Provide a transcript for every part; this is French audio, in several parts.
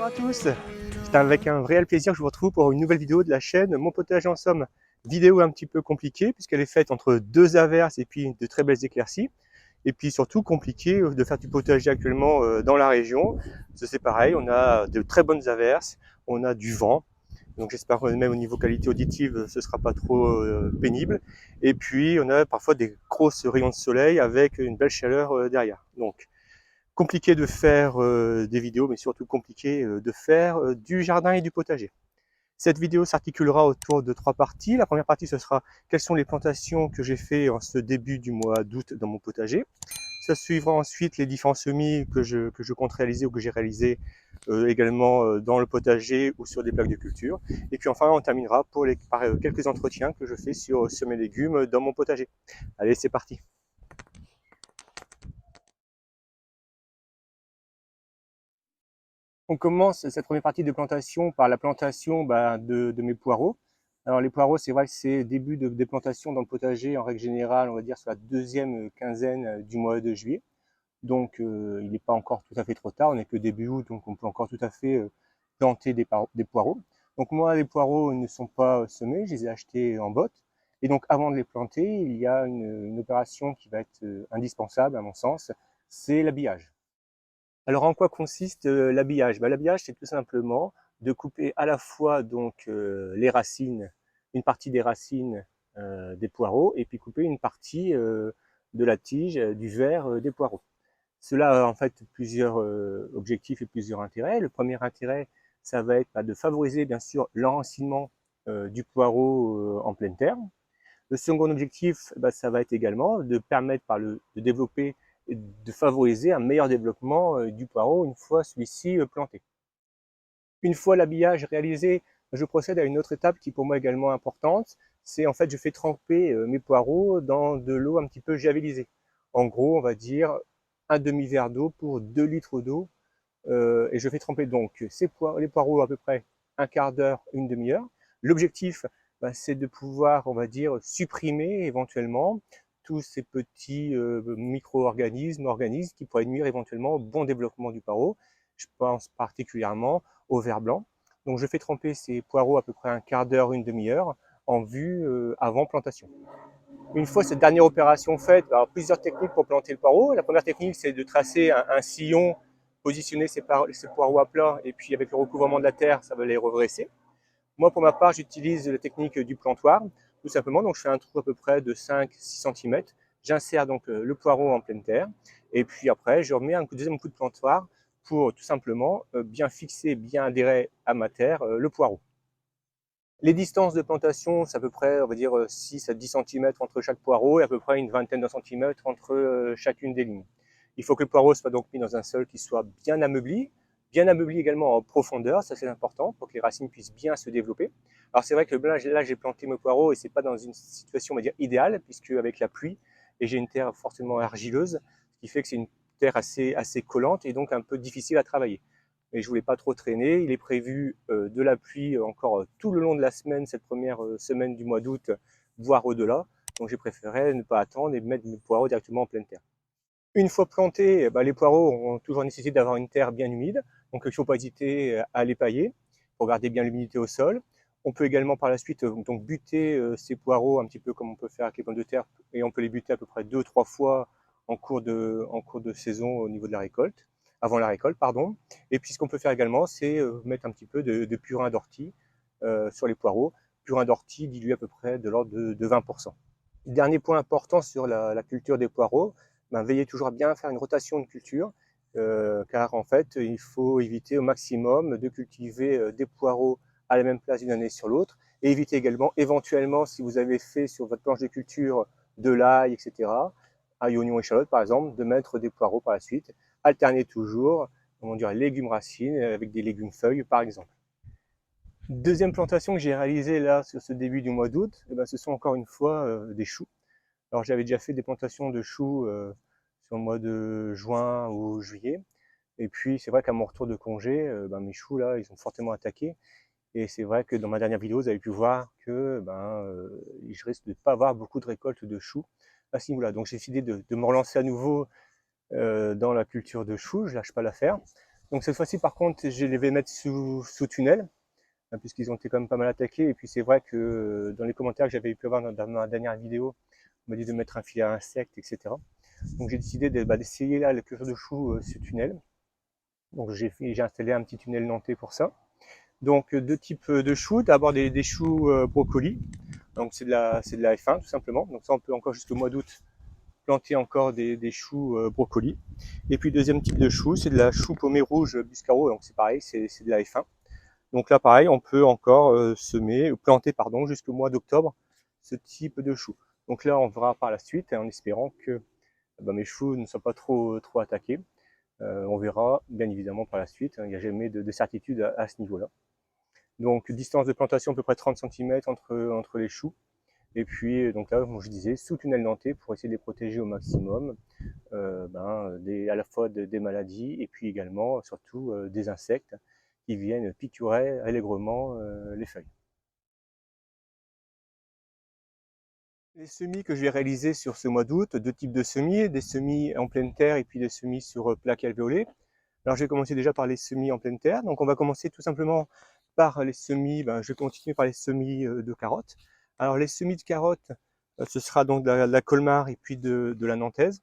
Bonjour à tous, c'est avec un réel plaisir que je vous retrouve pour une nouvelle vidéo de la chaîne Mon Potager en Somme. Vidéo un petit peu compliquée puisqu'elle est faite entre deux averses et puis de très belles éclaircies. Et puis surtout compliqué de faire du potager actuellement dans la région. C'est pareil, on a de très bonnes averses, on a du vent. Donc j'espère que même au niveau qualité auditive, ce ne sera pas trop pénible. Et puis on a parfois des grosses rayons de soleil avec une belle chaleur derrière. Donc compliqué de faire des vidéos, mais surtout compliqué de faire du jardin et du potager. Cette vidéo s'articulera autour de trois parties. La première partie, ce sera quelles sont les plantations que j'ai fait en ce début du mois d'août dans mon potager. Ça suivra ensuite les différents semis que je compte réaliser ou que j'ai réalisé également dans le potager ou sur des plaques de culture. Et puis enfin, on terminera par quelques entretiens que je fais sur mes légumes dans mon potager. Allez, c'est parti. On commence cette première partie de plantation par la plantation de mes poireaux. Alors les poireaux, c'est vrai que c'est début des plantations dans le potager, en règle générale, on va dire sur la deuxième quinzaine du mois de juillet. Donc il n'est pas encore tout à fait trop tard, on n'est que début août, donc on peut encore tout à fait planter des poireaux. Donc moi, les poireaux ne sont pas semés, je les ai achetés en botte. Et donc avant de les planter, il y a une opération qui va être indispensable à mon sens, c'est l'habillage. Alors en quoi consiste l'habillage? L'habillage, c'est tout simplement de couper à la fois donc les racines, une partie des racines des poireaux, et puis couper une partie de la tige, du verre des poireaux. Cela a en fait plusieurs objectifs et plusieurs intérêts. Le premier intérêt, ça va être de favoriser bien sûr l'enracinement du poireau en pleine terre. Le second objectif, ça va être également de permettre de développer et de favoriser un meilleur développement du poireau une fois celui-ci planté. Une fois l'habillage réalisé, je procède à une autre étape qui pour moi est également importante. C'est en fait, je fais tremper mes poireaux dans de l'eau un petit peu javelisée. En gros, on va dire un demi-verre d'eau pour 2 litres d'eau. Et je fais tremper donc les poireaux à peu près un quart d'heure, une demi-heure. L'objectif, c'est de pouvoir, on va dire, supprimer éventuellement tous ces petits micro-organismes, organismes qui pourraient nuire éventuellement au bon développement du poireau. Je pense particulièrement au ver blanc. Donc je fais tremper ces poireaux à peu près un quart d'heure, une demi-heure en vue avant plantation. Une fois cette dernière opération faite, alors plusieurs techniques pour planter le poireau. La première technique, c'est de tracer un sillon, positionner ces poireaux à plat, et puis avec le recouvrement de la terre, ça va les redresser. Moi, pour ma part, j'utilise la technique du plantoir, tout simplement. Donc, je fais un trou à peu près de 5-6 cm. J'insère donc le poireau en pleine terre, et puis après, je remets un deuxième coup de plantoir pour tout simplement bien fixer, bien adhérer à ma terre le poireau. Les distances de plantation, c'est à peu près, on va dire, 6 à 10 cm entre chaque poireau et à peu près une vingtaine de centimètres entre chacune des lignes. Il faut que le poireau soit donc mis dans un sol qui soit bien ameubli également en profondeur, ça c'est important pour que les racines puissent bien se développer. Alors c'est vrai que là j'ai planté mes poireaux et c'est pas dans une situation, on va dire, idéale, puisque avec la pluie, et j'ai une terre fortement argileuse, ce qui fait que c'est une terre assez collante et donc un peu difficile à travailler. Mais je voulais pas trop traîner. Il est prévu de la pluie encore tout le long de la semaine, cette première semaine du mois d'août, voire au-delà. Donc j'ai préféré ne pas attendre et mettre mes poireaux directement en pleine terre. Une fois plantés, les poireaux ont toujours nécessité d'avoir une terre bien humide. Donc il ne faut pas hésiter à les pailler pour garder bien l'humidité au sol. On peut également par la suite donc buter ces poireaux un petit peu comme on peut faire avec les pommes de terre, et on peut les buter à peu près 2-3 fois en cours de saison au niveau de la récolte, avant la récolte, pardon. Et puis ce qu'on peut faire également, c'est mettre un petit peu de purin d'ortie sur les poireaux, purin d'ortie dilué à peu près de l'ordre de 20%. Dernier point important sur la culture des poireaux, veillez toujours à bien faire une rotation de culture, car en fait, il faut éviter au maximum de cultiver des poireaux à la même place d'une année sur l'autre, et éviter également, éventuellement, si vous avez fait sur votre planche de culture de l'ail, etc., ail, oignon, échalote par exemple, de mettre des poireaux par la suite. Alternez toujours, comment dire, légumes racines avec des légumes feuilles par exemple. Deuxième plantation que j'ai réalisée là sur ce début du mois d'août, ce sont encore une fois des choux. Alors j'avais déjà fait des plantations de choux sur le mois de juin ou juillet. Et puis c'est vrai qu'à mon retour de congé, mes choux là, ils ont fortement attaqué. Et c'est vrai que dans ma dernière vidéo, vous avez pu voir que je risque de ne pas avoir beaucoup de récoltes de choux à ce niveau-là. Donc j'ai décidé de me relancer à nouveau dans la culture de choux, je lâche pas l'affaire. Donc cette fois-ci, par contre, je les vais mettre sous tunnel, hein, puisqu'ils ont été quand même pas mal attaqués. Et puis c'est vrai que dans les commentaires que j'avais pu avoir dans ma dernière vidéo, on m'a dit de mettre un filet à insectes, etc. Donc j'ai décidé d'essayer là le cueilleur de choux sous tunnel. Donc j'ai installé un petit tunnel nantais pour ça. Donc deux types de choux. D'abord des choux brocolis. Donc c'est de la F1 tout simplement. Donc ça on peut encore jusqu'au mois d'août planter encore des choux brocolis. Et puis deuxième type de chou, c'est de la chou paumée rouge Buscaro. Donc c'est pareil, c'est de la F1. Donc là pareil, on peut encore semer, planter pardon, jusqu'au mois d'octobre ce type de chou. Donc là on verra par la suite en espérant que mes choux ne soient pas trop attaqués. On verra bien évidemment par la suite, il n'y a jamais de certitude à ce niveau-là. Donc distance de plantation à peu près 30 cm entre les choux. Et puis donc là, comme je disais, sous tunnel nantais pour essayer de les protéger au maximum, à la fois des maladies et puis également surtout des insectes qui viennent piqûrer allègrement les feuilles. Les semis que je vais réaliser sur ce mois d'août, deux types de semis, des semis en pleine terre et puis des semis sur plaques alvéolées. Alors je vais commencer déjà par les semis en pleine terre. Donc on va commencer tout simplement par les semis, je vais continuer par les semis de carottes. Alors les semis de carottes, ce sera donc de la Colmar et puis de la Nantaise.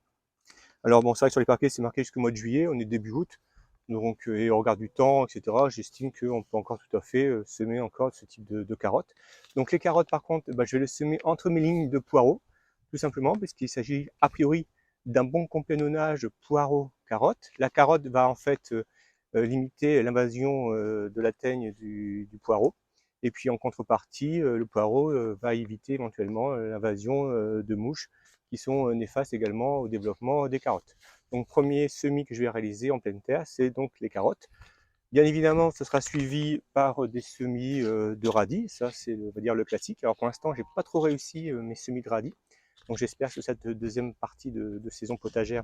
Alors bon, c'est vrai que sur les paquets, c'est marqué jusqu'au mois de juillet, on est début août. Donc, et au regard du temps, etc., j'estime qu'on peut encore tout à fait semer encore ce type de carottes. Donc les carottes, par contre, je vais les semer entre mes lignes de poireaux, tout simplement, parce qu'il s'agit a priori d'un bon compagnonnage poireau-carotte. La carotte va en fait limiter l'invasion de la teigne du poireau. Et puis en contrepartie, le poireau va éviter éventuellement l'invasion de mouches qui sont néfastes également au développement des carottes. Donc premier semis que je vais réaliser en pleine terre, c'est donc les carottes. Bien évidemment, ce sera suivi par des semis de radis, ça c'est on va dire le classique. Alors pour l'instant, j'ai pas trop réussi mes semis de radis, donc j'espère que cette deuxième partie de saison potagère,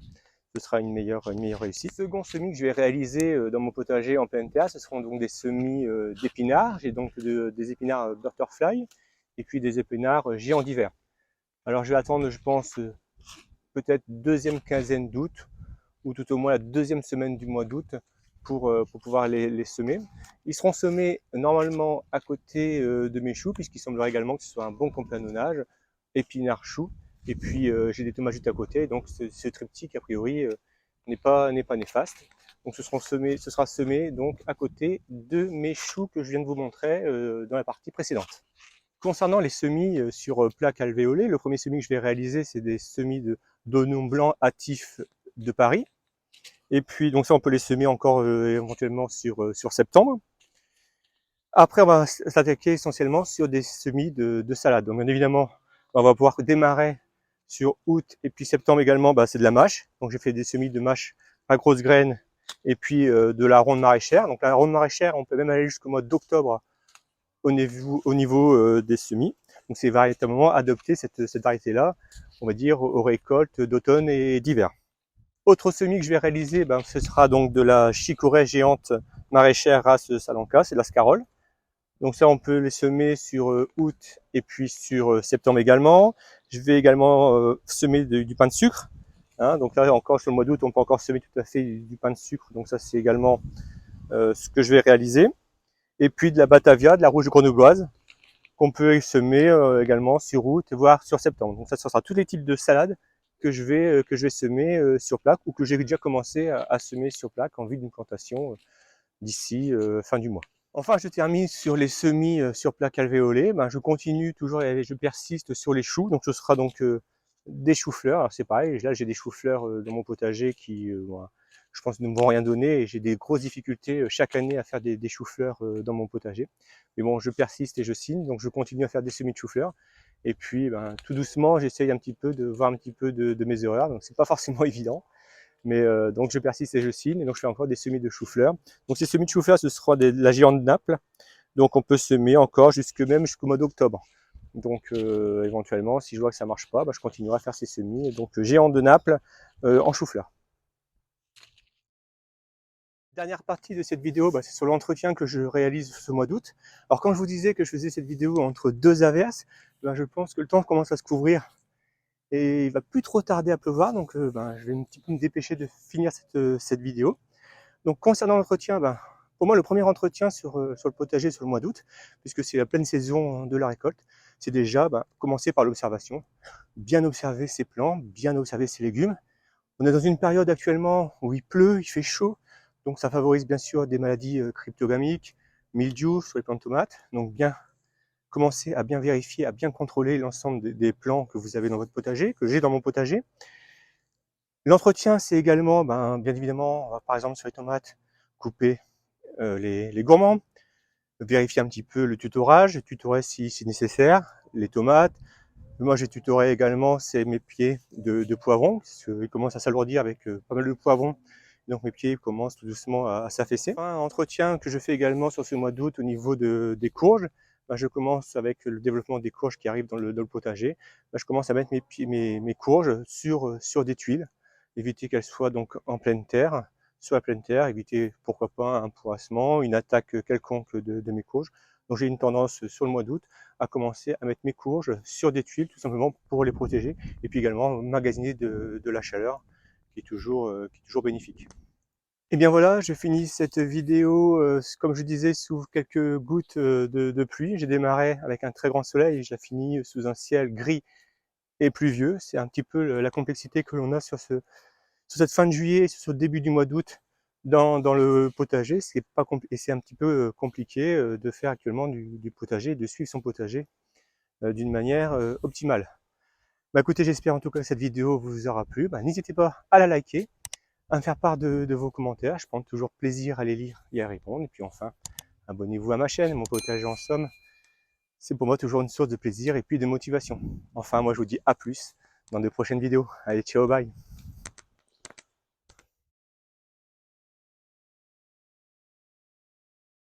ce sera une meilleure réussite. Le second semis que je vais réaliser dans mon potager en pleine terre, ce seront donc des semis d'épinards. J'ai donc des épinards butterfly et puis des épinards géants d'hiver. Alors je vais attendre, je pense, peut-être deuxième quinzaine d'août, ou tout au moins la deuxième semaine du mois d'août, pour pouvoir les semer. Ils seront semés normalement à côté de mes choux, puisqu'il semblerait également que ce soit un bon compagnonnage, épinards choux, et puis j'ai des tomates juste à côté, donc ce triptyque a priori n'est pas néfaste. Donc ce sera semé donc à côté de mes choux que je viens de vous montrer dans la partie précédente. Concernant les semis sur plaques alvéolées, le premier semis que je vais réaliser, c'est des semis d'oignons blancs hâtifs de Paris. Et puis, donc ça, on peut les semer encore éventuellement sur septembre. Après, on va s'attaquer essentiellement sur des semis de salade. Donc, bien évidemment, on va pouvoir démarrer sur août et puis septembre également, c'est de la mâche. Donc, j'ai fait des semis de mâche à grosses graines et puis de la ronde maraîchère. Donc, la ronde maraîchère, on peut même aller jusqu'au mois d'octobre au niveau des semis. Donc c'est véritablement adopter cette variété-là, on va dire, aux récoltes d'automne et d'hiver. Autre semis que je vais réaliser, ce sera donc de la chicorée géante maraîchère race Salanca, c'est de la scarole. Donc ça, on peut les semer sur août et puis sur septembre également. Je vais également semer du pain de sucre. Hein, donc là encore, sur le mois d'août, on peut encore semer tout à fait du pain de sucre. Donc ça, c'est également ce que je vais réaliser. Et puis de la batavia, de la rouge grenobloise, qu'on peut semer également sur août, voire sur septembre. Donc ça sera tous les types de salades que je vais semer sur plaque ou que j'ai déjà commencé à semer sur plaque en vue d'une plantation d'ici fin du mois. Enfin, je termine sur les semis sur plaque alvéolée. Je continue toujours et je persiste sur les choux. Donc ce sera donc des choux-fleurs. Alors c'est pareil, là j'ai des choux-fleurs dans mon potager qui je pense ne me vont rien donner et j'ai des grosses difficultés chaque année à faire des choux-fleurs dans mon potager. Mais bon, je persiste et je signe, donc je continue à faire des semis de choux-fleurs. Et puis tout doucement, j'essaye un petit peu de voir un petit peu de mes erreurs. Donc c'est pas forcément évident. Mais donc je persiste et je signe, et donc je fais encore des semis de chou-fleur. Donc ces semis de chou-fleur, ce sera de la géante de Naples. Donc on peut semer encore même jusqu'au mois d'octobre. Donc éventuellement, si je vois que ça marche pas, je continuerai à faire ces semis. Donc géante de Naples en chou-fleur. Dernière partie de cette vidéo, c'est sur l'entretien que je réalise ce mois d'août. Alors quand je vous disais que je faisais cette vidéo entre deux averses, je pense que le temps commence à se couvrir et il va plus trop tarder à pleuvoir, donc je vais un petit peu me dépêcher de finir cette vidéo. Donc concernant l'entretien, pour moi le premier entretien sur le potager sur le mois d'août, puisque c'est la pleine saison de la récolte, c'est déjà commencer par l'observation, bien observer ses plants, bien observer ses légumes. On est dans une période actuellement où il pleut, il fait chaud, donc ça favorise bien sûr des maladies cryptogamiques, mildiou sur les plantes de tomates, donc bien commencer à bien vérifier, à bien contrôler l'ensemble des plants que vous avez dans votre potager, que j'ai dans mon potager. L'entretien, c'est également, bien évidemment, on va, par exemple sur les tomates, couper les gourmands, vérifier un petit peu le tutorage, tutorer si c'est nécessaire, les tomates. Moi, j'ai tutoré également, c'est mes pieds de poivrons, parce qu'ils commencent à s'alourdir avec pas mal de poivrons. Donc mes pieds commencent tout doucement à s'affaisser. Un entretien que je fais également sur ce mois d'août au niveau des courges. Je commence avec le développement des courges qui arrivent dans le potager. Je commence à mettre mes courges sur des tuiles, éviter qu'elles soient donc en pleine terre, sur la pleine terre, éviter pourquoi pas un pourrassement, une attaque quelconque de mes courges. Donc j'ai une tendance sur le mois d'août à commencer à mettre mes courges sur des tuiles tout simplement pour les protéger et puis également magasiner de la chaleur qui est toujours bénéfique. Et bien voilà, je finis cette vidéo, comme je disais, sous quelques gouttes de pluie. J'ai démarré avec un très grand soleil et je la finis sous un ciel gris et pluvieux. C'est un petit peu la complexité que l'on a sur cette fin de juillet, sur ce début du mois d'août dans le potager. Et c'est un petit peu compliqué de faire actuellement du potager, de suivre son potager d'une manière optimale. Écoutez, j'espère en tout cas que cette vidéo vous aura plu. N'hésitez pas à la liker, à me faire part de vos commentaires. Je prends toujours plaisir à les lire et à répondre. Et puis enfin, abonnez-vous à ma chaîne, mon potager en somme. C'est pour moi toujours une source de plaisir et puis de motivation. Enfin, moi je vous dis à plus dans de prochaines vidéos. Allez, ciao, bye!